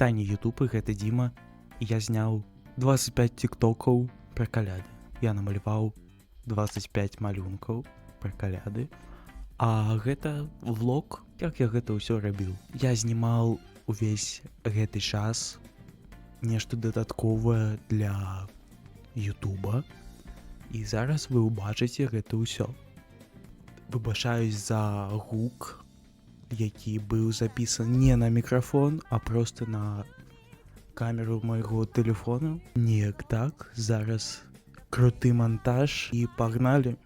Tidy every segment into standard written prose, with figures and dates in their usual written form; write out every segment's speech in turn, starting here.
Таня Ютуб, і гэта Дзіма. Я зняў 25 тиктокаў пра каляды. Я намаляваў 25 малюнкаў пра каляды. А гэта влог, як я гэта ўсё рабіў. Я знімаў увесь гэты час нешта дадатковае для Ютуба. І зараз вы ўбачыце гэта ўсё. Выбачаюсь за гук, які быў запісан не на мікрафон, а просто на камеру майго тэлефона. Неяк так, зараз круты монтаж і пагналі.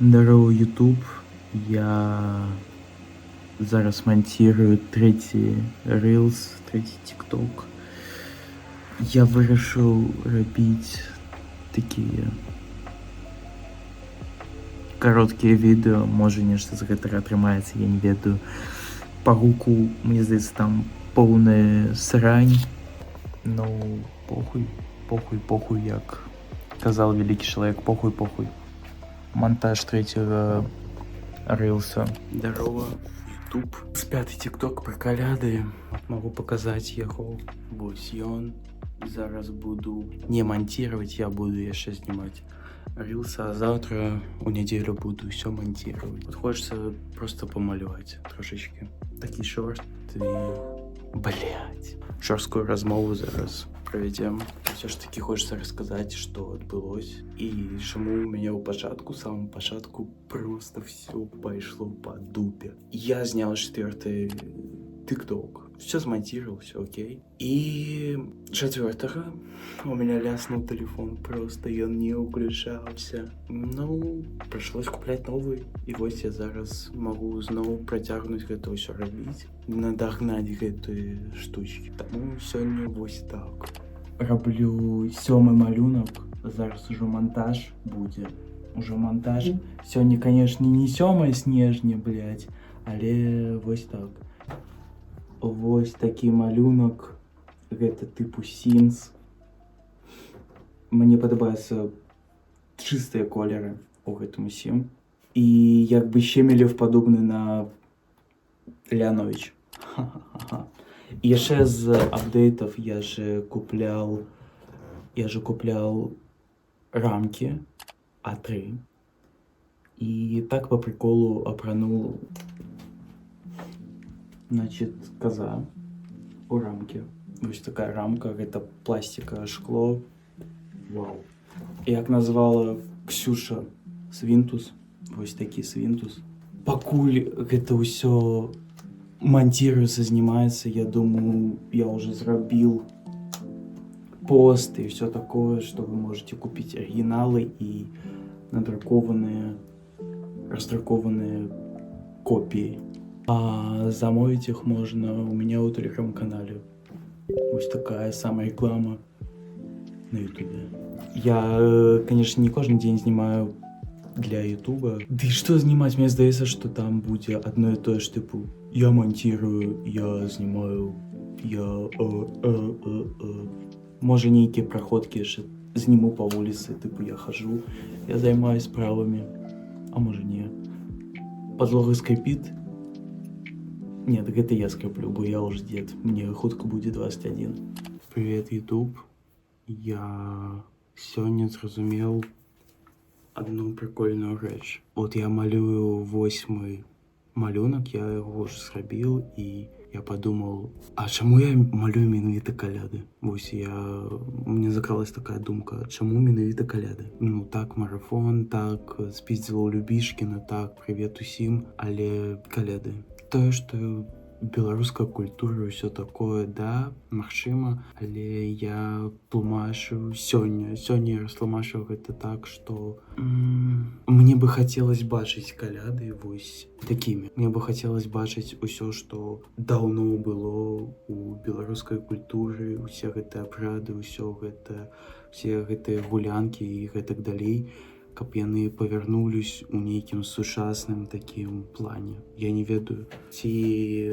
Здорово, YouTube. Я зараз монтирую третий Reels, третий TikTok. Я вырашыў рабіць такія кароткія відэо, можа нешта з гэтага атрымаецца, я не ведаю. Па гуку, мне здаецца, там поўная срань. Ну, похуй, як казал великий человек, похуй. Монтаж третьего рилса. Здорово, YouTube. З пятый TikTok про каляды. Могу показать яго. Вось ён. Зараз буду не монтировать, я буду яшчэ снимать рилса, а завтра у неделю буду все монтировать. Вот хочется просто помалевать трошечки. Такі шорт и... Блять. Жорсткую размову зараз проведем. Все ж таки хочется рассказать, что отбылось. И чему у меня у пачатку, самому пачатку просто все пошло по дупе. Я снял 4-й TikTok. Все смонтировал, все окей. И 4-го у меня ляснул телефон, просто и он не включался. Ну, пришлось куплять новый. И вот я зараз могу знову протягнуть гэта все робить, надогнать гэты штучки. Тому сёння вось так. Роблю 7-й малюнок, зараз уже монтаж будет. Уже монтаж. Сёння, конечно, не 7 снежня, блять, але вось так. Вось такі малюнок, гэта типу Sims. Мне падабаюцца чыстыя колеры у гэтым усім. І як бы Щемелев падобны на Лянович. І яшчэ з апдейтов я же куплял рамки А3. И так по приколу опранул, значит, коза у рамки. Вось такая рамка, это пластика, шкло. Вау. Як назвала Ксюша свинтус. Вось такі свинтус. Пакуль гэта ўсё монтируется, занимается, я думаю, я уже зрабіў пост и все такое, что вы можете купить оригиналы и расдрукованные копии. А замовить их можно у меня у телеграм-канале. Вот такая самая реклама на ютубе. Я, конечно, не каждый день снимаю для ютуба. Да и что снимать? Мне здаецца, что там будет одно и то же, типа я монтирую, я снимаю, я Може нейкія проходки яшчэ зніму по улице, типа я хожу, я займаюсь справами, а може не. Подлога скрипит. Нет, гэта я скреплю, бо я уже дед. Мне хутка будет 21. Привет, YouTube. Я сёння зразумеў одну прикольную рэч. Вот я малюю 8-й малюнок, я его уже зрабіў, и я подумал, а чему я малюю менавіта каляды? Вось мне закралась такая думка, чему менавіта каляды? Ну так, марафон, так, спіздзіла ў Любішкіна, так, привет усім, але каляды. Тое, што беларуская культура, ўсё такое, да, магчыма, але я тлумачу сёння я растлумачыў гэта так, што мне бы хацелось бачыць каляды вось такімі. Мне бы хацелось бачыць усё, што даўно было у беларускай культуры, усе гэтыя абрады, все гэтыя гулянкі і гэтак далей, каб яны павярнулись у нейкім сучасным такім плане. Я не ведаю, ці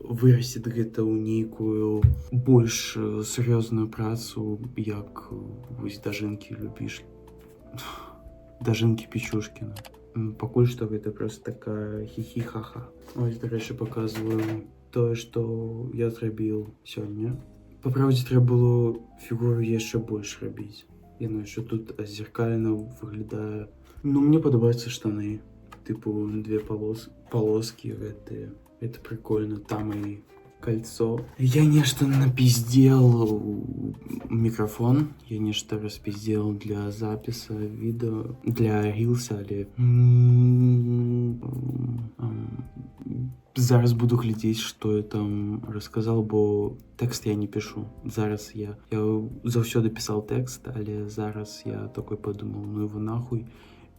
вырасціць гэта ў нейкую больш сур'ёзную працу, як вось Дажынкі Пічушкіна. Пакуль што гэта просто такая хі-хі-ха-ха. Ось, дарэчы, показываю тое, што я зрабіў сёння. Па праўдзе, трэба было фігуру яшчэ больш рабіць. Яно яшчэ тут зеркальна выглядае. Ну, мне падабаюцца штаны. Типу, две полоски гэтыя. Это прикольно. Там и кольцо. Я нечто напиздел микрофон. Я нечто распиздел для записи видео. Для рилса, але... Зараз буду глядеть, что я там рассказал, бо текст я не пишу. Зараз я заўсёды писал текст, але зараз я такой подумал, ну его нахуй.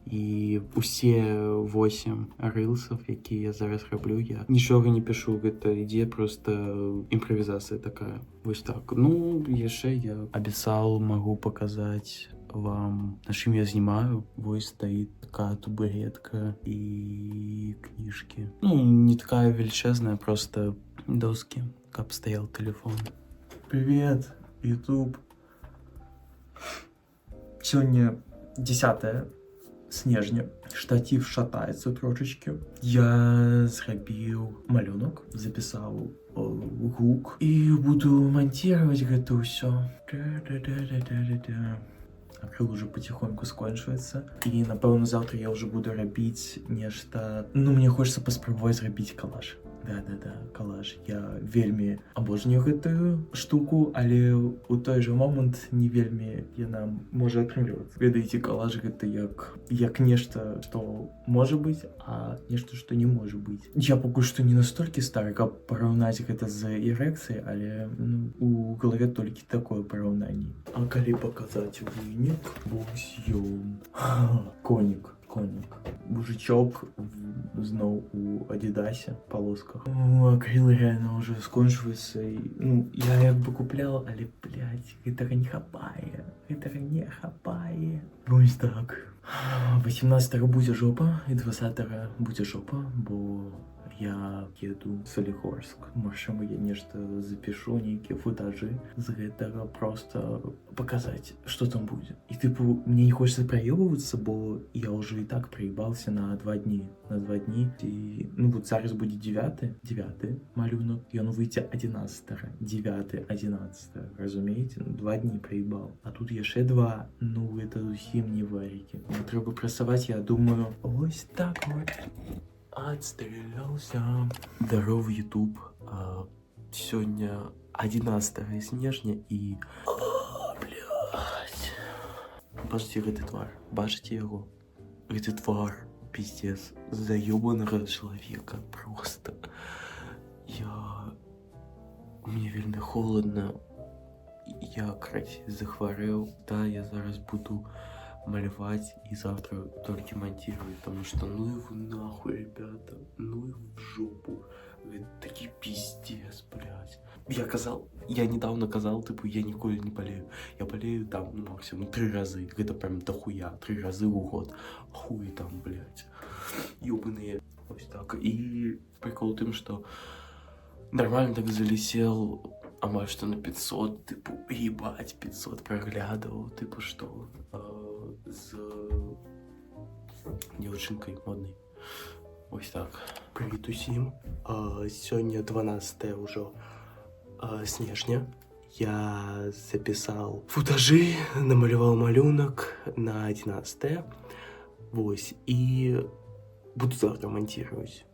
І усе 8 рилсов, які я зараз роблю, я нічого не пишу, гэта ідзе просто імправізацыя такая. Вось так. Ну, яшчэ я абяцаў, магу паказаць вам, на чым я знімаю. Вось стаіць такая табуретка і кніжкі. Ну, не такая величезная, просто доски, каб стаял телефон. Привет, YouTube. Сёння 10 снежня. Штатив шатаецца трошечки. Я зрабіў малюнок, запісаў гук і буду монтировать гэта ўсё. Апрэл уже потихоньку скончваецца. І, напэўна, завтра я уже буду рабіць нешта... Ну, мне хочется паспрабаваць зрабіць калаж. Да, калаж. Я вельмі абожнюю гэтую штуку, але у той же момант не вельмі яна можа атрымлівацца. Ведаеце, калаж гэта як нешта, што можа быць, а нешта, што не можа быць. Я пакуль што не настолькі стары, каб параўнаць гэта з эрекцыяй, але у галаве толькі такое параўнанне. А калі паказаць вынік, вось ён. Конік. Мужичок зноў у Адідасе, полосках. Акрил реально уже скончваецца. Ну, я як бы куплял, але, блядь, гэтага не хапае. Вось так. 18-го будзе жопа, і 20-го будзе жопа, бо я еду в Солігорск. Магчыма, я нешта запишу, нейкія футажы з гэтага, просто показать, что там будзе. І типу, мне не хочется проебываться, бо я уже и так проебался на 2 дні. І, ну вот зараз будзе 9 малюнок, і он выйдзе 11-го. 9-11, разумеете? 2 дні проебал. А тут яшчэ 2, ну это зусім не варікі. Мне трэба працаваць, я думаю, ось так вот. Отстрелялся. Здоров, YouTube. Сегодня 11 снежня и... Блядь. Бачите гэты твар? Бачите его? Гэты твар, пиздец, заебанного человека просто. Мне вельмі холодно. Я, короче, захворел. Да, я зараз буду малевать и завтра только монтировать, потому что ну его нахуй, ребята, ну его в жопу. Это такий пиздец, блядь. Я недавно казал, типу, я ніколи не болею. Я болею там, ну, максимум 3 разы. Это прям дохуя, 3 разы в год. Хуй там, блядь. Ёбаные. Вот так. И прикол в том, что нормально так залетел, амаль что на 500, типу, ебать, 500 проглядывал, типу, что з дівчинкою модною. Ось так. Привіт усім. Сьогодні 12 уже снежня. Я записал футажи, намалював малюнок на 11. Ось. И буду завтра монтировать.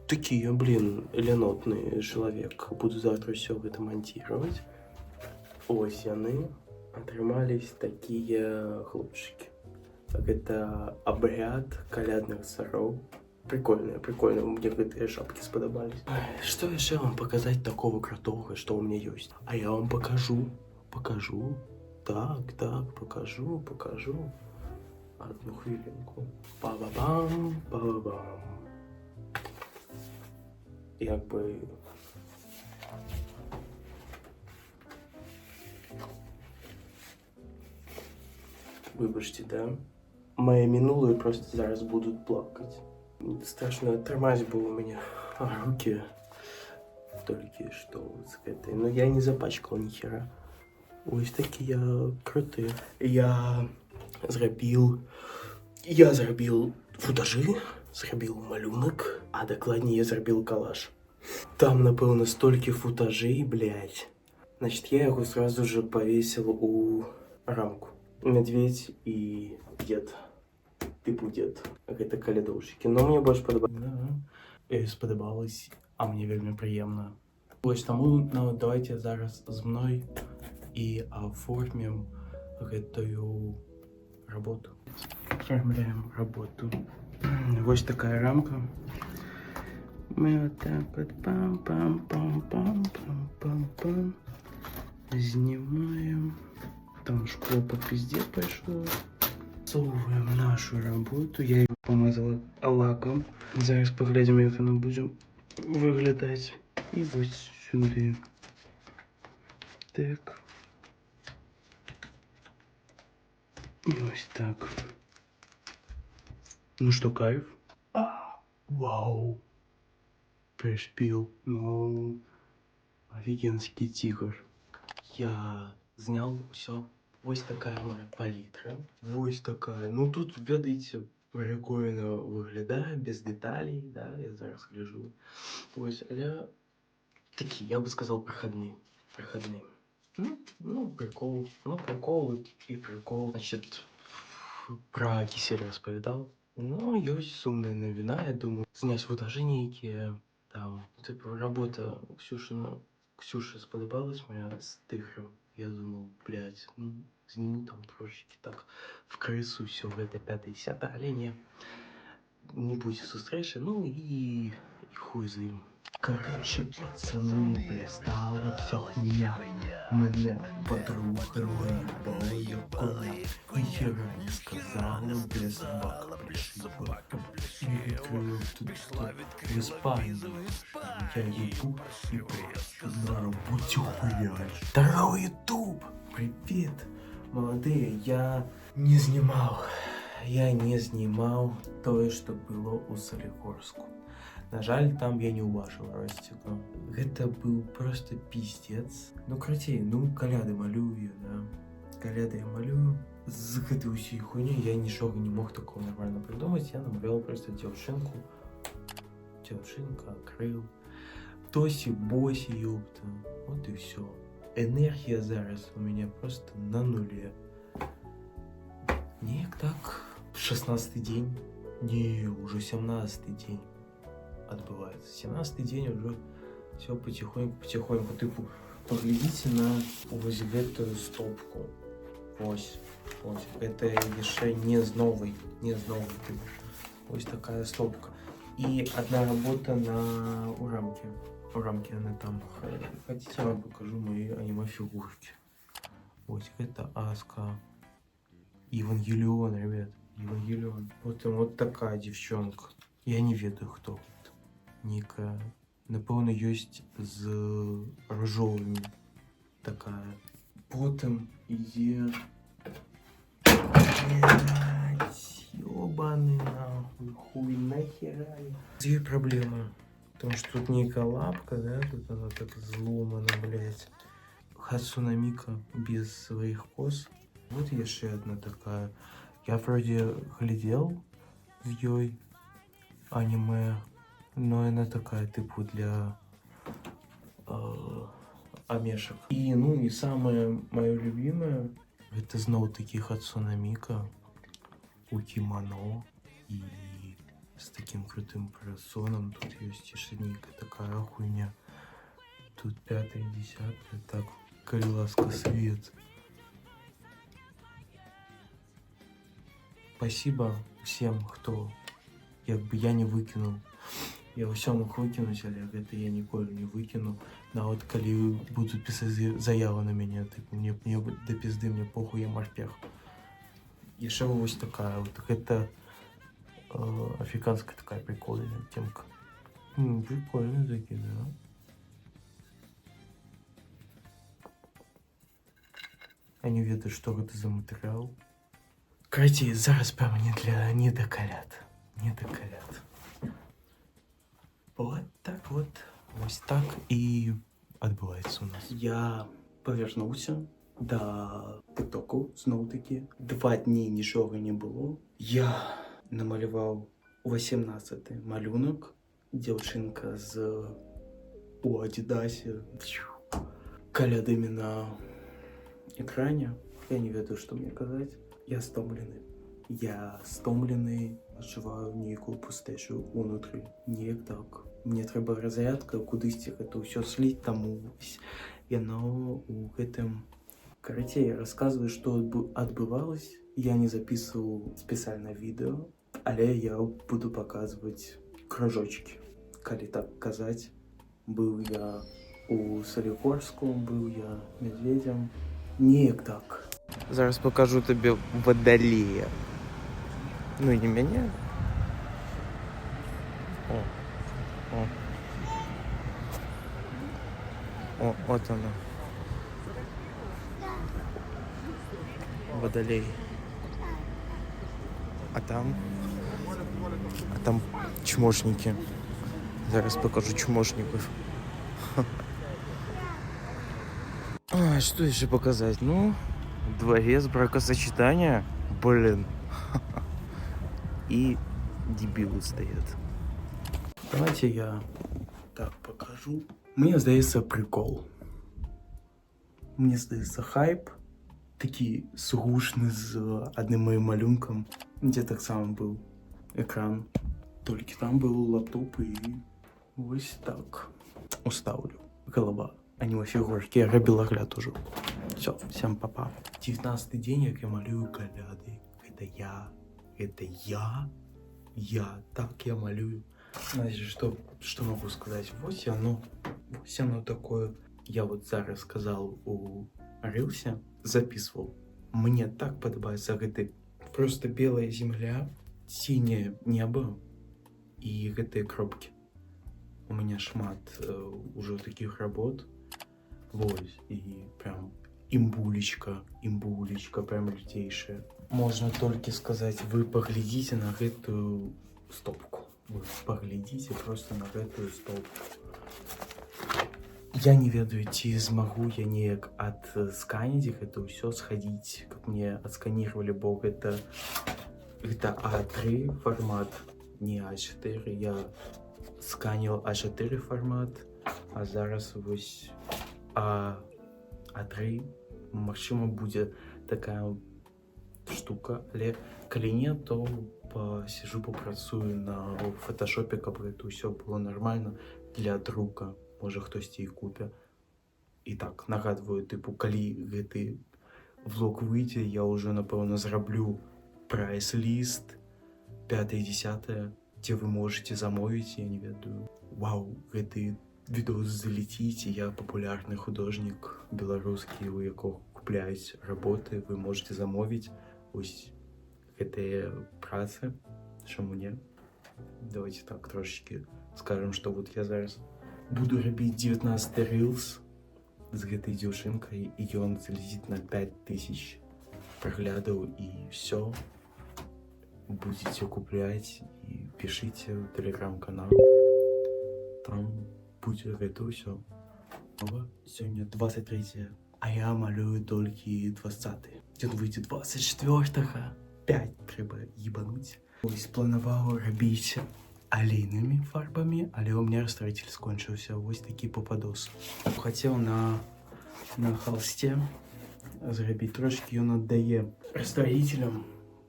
Такие, блин, ленотный человек. Буду завтра все это монтировать. Ось яны. Отрымались такие хлопчики. Так, это обряд колядных соров. Прикольно, мне гэтые шапки сподобались. Что еще вам показать такого крутого, что у меня есть? А я вам покажу. Так, покажу. Одну хвилинку. Па-ба-бам. Як би... Вибачте, да? Мои минулые просто зараз будут плакать. Страшно тримать было у меня руки только что с этой. Но я не запачкал ни хера. Ось такі я крутий. Я зробив футажы, зрабіў малюнак, а дакладней я зрабіў калаж. Там, напэўна, столькі футажей, блядь. Значит, я его сразу же повесил у рамку. Медведь и дед. Типу дед. Гэта калядоўшчыкі. Но мне больш спадабалось, а мне вельмі прыемна. Вось таму, ну, давайте зараз з мной і оформим гэтую работу. Оформляем работу. Вось такая рамка. Мы вот так вот пам-пам-пам-пам-пам-пам-пам. Снимаем. Там шкло по пизде пошло. Засовываем нашу работу. Я ее помазала лаком. Зараз поглядим, как она будет выглядать. И вот сюда. Так. И вот так. Ну что, кайф? Вау. Пришпил. Ну, офигенский тигр. Я знял все. Ось такая моя палітра. Ось такая. Ну тут, видите, прикольно виглядає, без деталей, да, я зараз гляжу. Ось, але такі, я бы сказал, проходные. Проходные. Ну, прикол. Ну, прикол и прикол. Значит, про кисель розповідав. Ну, есть сумная новина, я думаю. Снять футажи нейкие, там, типа, работа Ксюше сподобалась моя с тихром. Я думал, блядь, ну, сниму там трошечки так в крысу, все, в это 5-10, але не будет сустречи, ну и хуй за ним. Короче, пацаны, перестала вся хуйня. Мене подруга проебала, якого ніхера не сказала, де собака пришибла. Перекрыл тут в Испании. Я ебу и просто на работе хуяч. Здорово, Ютуб! Привет, молодые, я не снимал то, что было у Солигорску. На жаль, там я не уважил Ростика. Это был просто пиздец. Ну, крутей, ну, каляды малюю, да. Каляды я малюю. З гэтай усей хуйней я нічога не мог такого нормально придумать. Я намалювал просто девчонку. Девчонка, крыл. Тоси, боси, ёпта. Вот и все. Энергия зараз у меня просто на нуле. Не, так. 16-й день. Не, уже 17-й день отбывается. 17-й день уже все потихоньку. Типу, поглядите на ось эту стопку. Ось. Это еще не з новой. Типу. Ось такая стопка. И одна работа у рамки. У рамки она там. Хотите, я вам покажу мои аниме-фигурки. Ось это Аска. Евангелион, ребят. Евангелион. Вот такая девчонка. Я не ведаю, кто. Ніка, напевно, ёсць з ружовымі такая. Потым ідзе... Блядь, ёбаный нахуй, хуй нахера. Две проблемы. Потому что тут некая лапка, да, тут она так зломана, блядь. Хацуна Мика без своих кос. Вот еще одна такая. Я вроде глядел в ёй аниме. Но она такая, типу, для амешек. И, ну, и самое мое любимое, это снова таки Хацуна Мика у кимоно и с таким крутым парасоном. Тут есть тишиника, такая хуйня. Тут 5-е, 10-е, так, колеласка свет. Спасибо всем, кто, якби я не выкинул. Я ўсё мог выкінуць, але гэта я ніколі не выкіну. Нават калі будуць пісаць заяву на мяне, тыпу, мне да пізды, мне похуй, я морпех. Яшчэ вось такая, вот гэта африканская такая прикольная темка. Прикольно такі, да. Я не ведаю, што гэта за матэрыял. Карацей, зараз прямо не да каляд. Вот так вот. Ось так і адбываецца у нас. Я павярнуўся да тиктоку зноў такі. 2 дні нічога не было. Я намалював 18-й малюнок. Дівчинка у Адідасі. Калядами на екрані. Я не ведаю, що мені казати. Я стомлений, відчуваю ніяку пустешу унутрі. Ніяк так. Мені треба розрядка, кудись це все слить, тому яно у гэтым караце я рассказываю, што адбывалось. Я не записывал специально видео, але я буду показывать кружочки. Калі так казать, был я у Солігорську, был я медведем. Неяк так. Зараз покажу тобі водолея. Ну і не мене. О, от оно. Водолей. А там чмошники. Зараз покажу чмошников. А, что еще показать? Ну, дворец бракосочетания. Блин. И дебилы стоят. Давайте я так покажу. Мені здається прикол. Мені здається хайп. Такий сгушний з одним моїм малюнком. Де так само був екран. Тільки там був лаптоп і ось так. Уставлю. Голова. Аніме-фігурки. Я робила уже. Все, всем папа. 19-й день, як я малюю коляди. Это я. Так я малюю. Знаете, что могу сказать? Вот оно такое. Я вот зараз сказал у Рилсе, записывал. Мне так подобается гэты просто белая земля, синее небо и гэтые кропки. У меня шмат уже таких работ. Вот, и прям имбулечка прям лютейшая. Можно только сказать, вы поглядите на эту стопку. Вы поглядите просто на эту стопку. Я не ведаю, ці змагу я неяк адсканіць гэта ўсё, сходить, как мне отсканировали, бо это А3 формат, не А4. Я сканил А4 формат, а зараз вось А3. Магчыма, будзе такая штука, але калі не, то посижу, попрацую на фотошопе, каб гэта ўсё было нормально для друка. Може хтось і купе. І так, нагадую, типу, калі гэты влог выйдзе, я уже, напэўна, зраблю прайс-ліст 5-10, дзе вы можете замовіць, я не ведаю. Вау, гэты відос залетіць, я папулярны художнік беларускі, у якога купляюць работы, вы можете замовіць ось гэтыя працы. Чаму не? Давайте так трошечки скажем, что вот я зараз буду робить 19 рилс з гэтай дзяўчынкай, і ён залезет на 5000 праглядаў, і все. Будете куплять и пишите в телеграм-канал. Там будет гэта ўсё. Сегодня 23, а я малюю толькі 20. Ён выйдзе 24-го. 5 трэба ебануть. Ось планаваў рабіць алейнымі фарбамі, але у меня растворитель скончыўся. Вось такі попадос. Хацеў на холсте зрабіць трошки, ён аддае растворителем.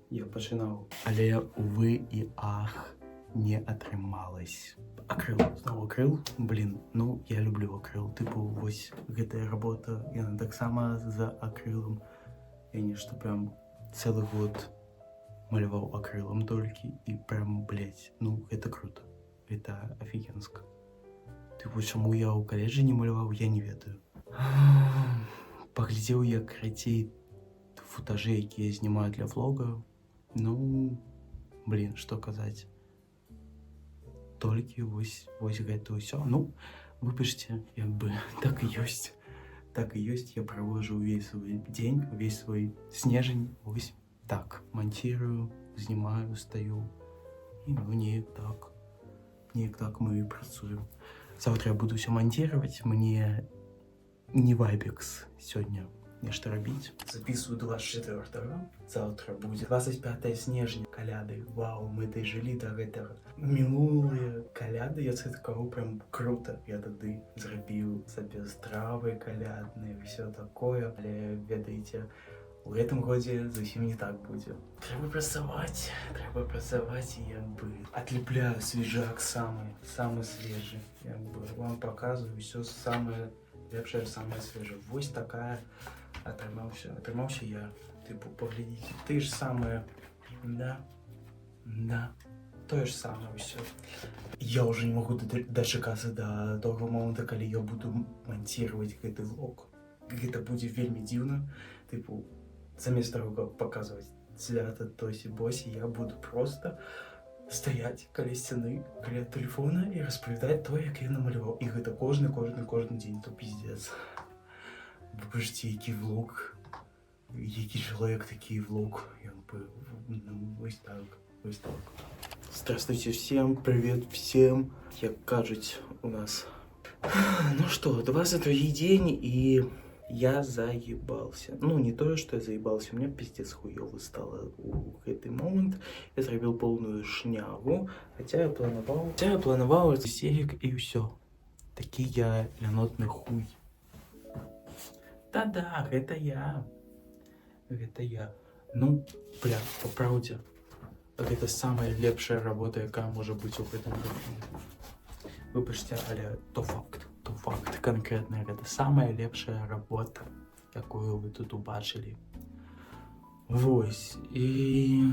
Я пачынаў, але увы і ах, не атрымалось. Акрыл, знову акрыл. Блин, ну я люблю акрыл. Типу, вось гэтая работа, яна таксама за акрылам. Я нешта прям цэлы год маляваў акрылам толькі, і прям, блять, ну это круто. Это офигенско. Типу, чаму я ў каледжы не маляваў, я не ведаю. Паглядзеў я карацей футажы, якія знімаю для влога. Ну, блин, что казаць. Толькі вось гэта ўсё. Ну, выбачце, як бы так і ёсць. Так і ёсць, я праводжу увесь свой дзень, увесь свой снежень. Вось так, монтирую, знімаю, стою. І ну, неяк так мы і працуем. Завтра я буду все монтировать. Мне не вайбекс сегодня. нешта рабіць. Записываю 24-го, завтра будет 25 снежня, каляды. Вау, мы дожили до гэтага. Минулые каляды, я святкаваў прям круто. Я тады зрабіў сабе стравы калядныя, все такое. Але ведаеце, у гэтым годзе зусім не так будзе. Трэба працаваць і як бы отлепляю свежак самый свежий. Як бы вам показываю все самое лепшае, самое свежее. Вось такая атрымаўся я. Типу, поглядите, ты ж самое, да, тое ж самое все. Я уже не могу дачакацца до того момента, калі я буду монтировать гэты влог. Гэта будзе вельмі дзіўна, типу, замест того, как показывать свята тосі-босі, я буду просто стоять каля сцены, каля телефона и распавядаць то, як я намаляваў. І гэта кожны дзень, то пиздец. Вибачте, який влог, який чоловік, такий влог. Ось так. Здравствуйте всем, привет всем. Як кажуть у нас. Ну что, 22-й день, и я заебался. Ну, не то, что я заебался, у меня пиздец хуёво стало у гэты момент. Я зрабіў полную шнягу, хотя я планаваў серик и все. Такі я лянотны хуй. Да-да, гэта я. Ну, бля, по праўдзе, гэта самая лепшая работа, якая можа быць у гэтым году. Выбачце, але то факт, конкретна, гэта самая лепшая работа, якую вы тут убачылі. Вось, і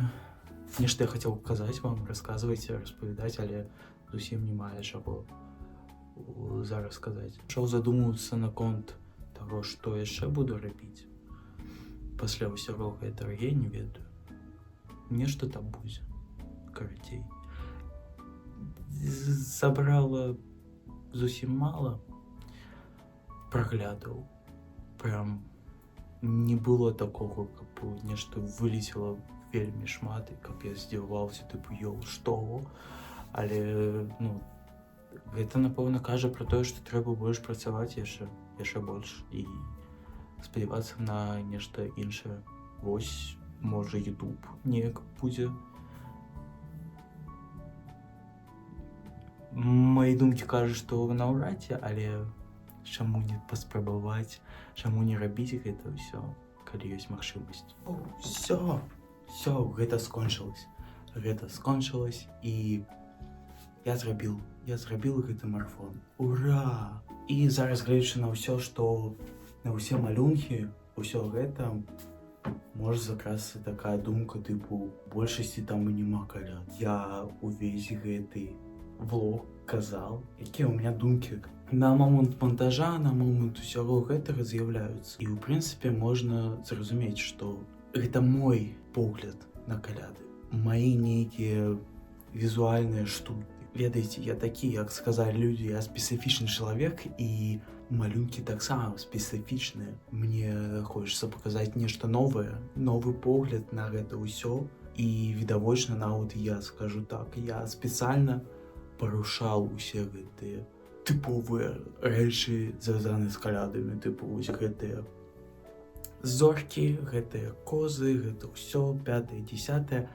нешта я хацеў казаць вам, расказвайце, распавядаць, але зусім не мае чаго зараз сказаць. Пачаў задумвацца наконт таго, што яшчэ буду рабіць. Пасля ўсяго гэтага я не ведаю. Нешта там будзе, карацей. Забрала зусім мала праглядаў. Прям не было такого, каб нешта вылецела вельмі шмат, і каб я здзіваваўся, тыпу, ёу, што? Але, ну, гэта, напэўна, кажа пра тое, што трэба больш працаваць яшчэ больш і спадзявацца на нешта іншае. Вось, можа, YouTube неяк будзе. Мои думкі кажуць, што наўрад ці, але чаму не паспрабаваць, чаму не рабіць гэта ўсё, калі ёсць магчымасць. Всё, гэта скончылось, і я зрабіў гэты марафон. Ура! І зараз, гледзячы на ўсё, што на ўсе малюнкі, ўсё гэта, можа закрасці такая думка, тыпу, большасці там і нема каляд. Я увесь гэты влог казаў, якія ў меня думкі на момант монтажа, на момант усяго гэтага з'яўляюцца. І, ў прынцыпе, можна зразумець, што гэта мой погляд на каляды, мои нейкія візуальныя штукі. Ведаеце, я такі, як сказалі людзі, я спецыфічны чалавек, і малюнкі таксама спецыфічныя. Мне хочацца паказаць нешта новае, новы погляд на гэта ўсё. І відавочна, нават я скажу так, я спецыяльна парушаў усе гэтыя тыповыя рэчы, звязаныя з калядамі, тыпу вось гэтыя зоркі, гэтыя козы, гэта ўсё, 5-10.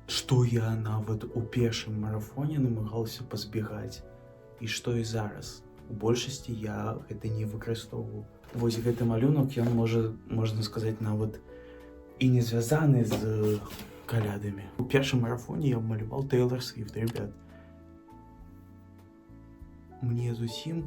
Што я нават у першым марафоне намагаўся пазбегаць, і што і зараз. У большасці я гэта не выкарыстоўваў. Вось гэты малюнак, ён можна сказаць, нават і не звязаны з калядамі. У першым марафоне я малюваў Тейлор Свіфт, ребят. Мне зусім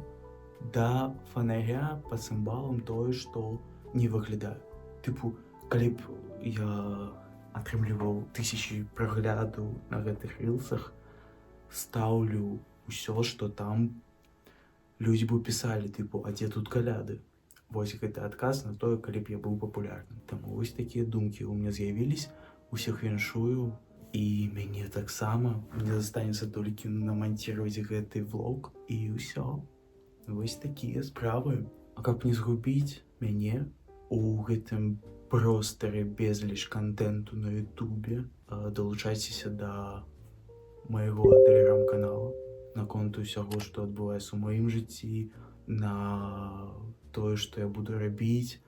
да фонаря па цымбалам тое, што не выглядае. Тыпу, калі б я атрымліваў 1000 праглядаў на гэтых рілсах, стаўлю ўсё, што там людзі бы пісалі, тыпу, а дзе тут каляды? Вось гэта адказ на тое, калі б я быў папулярным. Таму вось такія думкі ў мяне з'явілись, усіх віншую, і мяне таксама. Мне застанецца толькі наманціраваць гэты влог, і ўсё. Вось такія справы. А каб не згубіць мяне у гэтым просторы безліч контенту на ютубе, долучайцеся да майго тэлеграм-канала наконт усяго, што адбываецца ў маім жыцці, на тое, што я буду рабіць.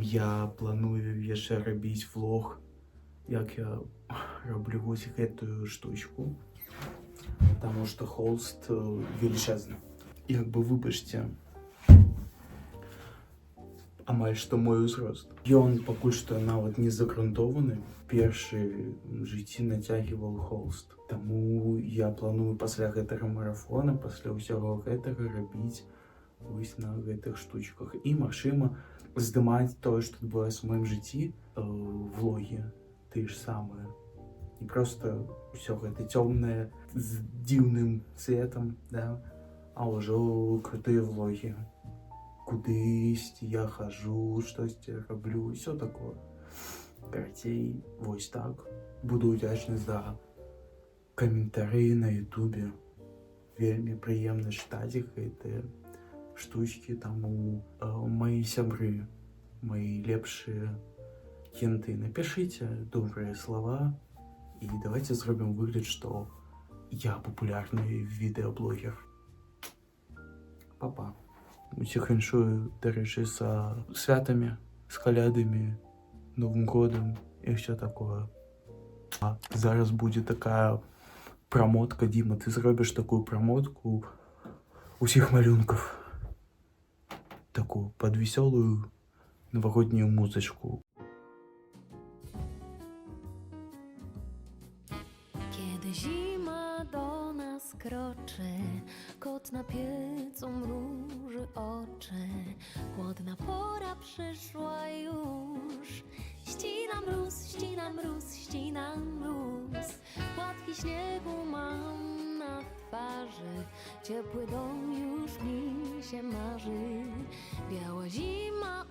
Я планую яшчэ рабіць влог, як я роблю вось гэтую штучку, таму што холст велічэзны. Як бы, выбачце, амаль што мой узрост. Ён пакуль што нават не загрунтованы. Першы в жыцці нацягваў холст. Таму я планую пасля гэтага марафона, пасля ўсяго гэтага рабіць вось на гэтых штучках. І, магчыма, здымаць тое, што адбылося ў маім жыцці, влогі тыя ж самыя. Не проста ўсё гэта цёмнае з дзіўным светам, да? А ўжо крутыя влогі. Кудысьці я хожу, штосьці раблю, ўсё такое. Карацей, вось так. Буду удзячны за каментары на ютубе. Вельмі прыемна чытаць гэтыя штучкі, таму мои сябры, мои лепшыя кенты, напішыце добрыя слова і давайте зробім выгляд, што я папулярны відэаблогер. Па-па. Усіх іншую, дарэчы, са святамі, з калядамі, Новым годам і ўсё такое. А зараз будзе такая прамотка. Діма, ты зробіш такую прамотку усіх малюнкаў. Такую пад весёлую новогоднюю музычку. Kiedy zima do nas kroczy, kot na piecu mruży oczy. Chłodna pora przyszła już. Ścina mróz, ścina mróz, ścina mróz. Płatki śniegu mam na twarzy. Ciepły dom już mi się marzy. Biała zima